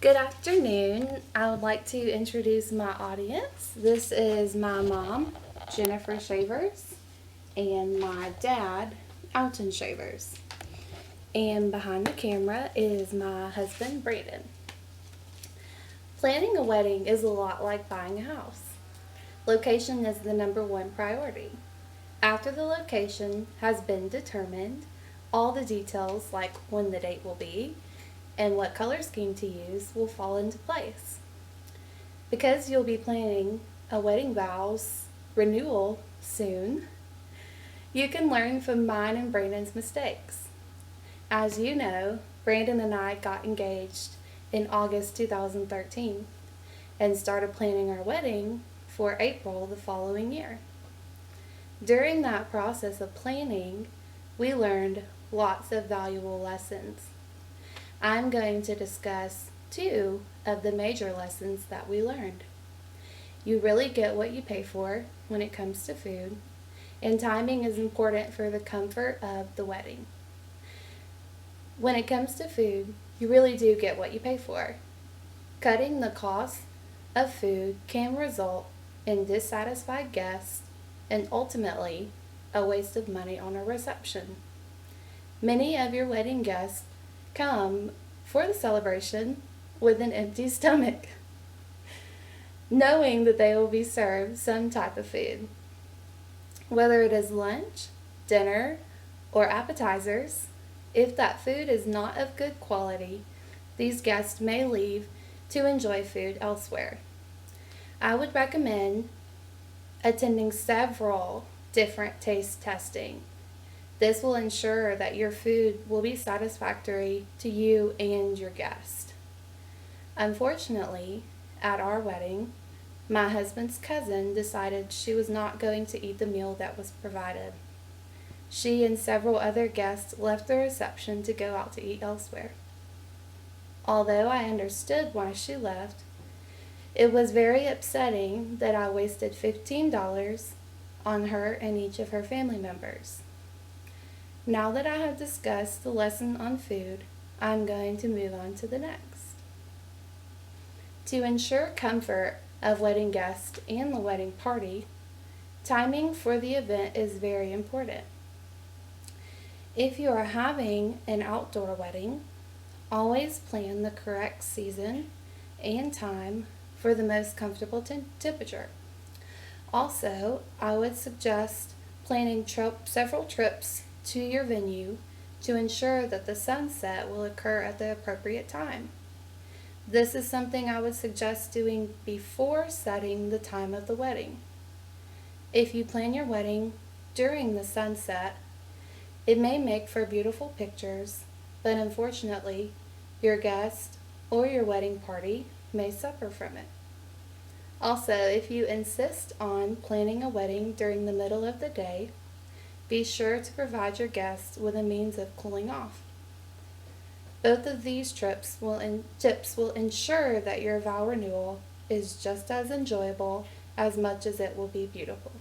Good afternoon. I would like to introduce my audience. This is my mom, Jennifer Shavers, and my dad, Alton Shavers. And behind the camera is my husband, Braden. Planning a wedding is a lot like buying a house. Location is the number one priority. After the location has been determined, all the details like when the date will be and what color scheme to use will fall into place. Because you'll be planning a wedding vows renewal soon, you can learn from mine and Brandon's mistakes. As you know, Brandon and I got engaged in August 2013 and started planning our wedding for April the following year. During that process of planning, we learned lots of valuable lessons. I'm going to discuss two of the major lessons that we learned. You really get what you pay for when it comes to food, and timing is important for the comfort of the wedding. When it comes to food, you really do get what you pay for. Cutting the cost of food can result in dissatisfied guests and ultimately a waste of money on a reception. Many of your wedding guests come for the celebration with an empty stomach, knowing that they will be served some type of food. Whether it is lunch, dinner, or appetizers, if that food is not of good quality, these guests may leave to enjoy food elsewhere. I would recommend attending several different taste testing. This will ensure that your food will be satisfactory to you and your guest. Unfortunately, at our wedding, my husband's cousin decided she was not going to eat the meal that was provided. She and several other guests left the reception to go out to eat elsewhere. Although I understood why she left, it was very upsetting that I wasted $15 on her and each of her family members. Now that I have discussed the lesson on food, I'm going to move on to the next. To ensure comfort of wedding guests and the wedding party, timing for the event is very important. If you are having an outdoor wedding, always plan the correct season and time for the most comfortable temperature. Also, I would suggest planning several trips to your venue to ensure that the sunset will occur at the appropriate time. This is something I would suggest doing before setting the time of the wedding. If you plan your wedding during the sunset, it may make for beautiful pictures, but unfortunately, your guest or your wedding party may suffer from it. Also, if you insist on planning a wedding during the middle of the day, be sure to provide your guests with a means of cooling off. Both of these tips will ensure that your vow renewal is just as enjoyable as much as it will be beautiful.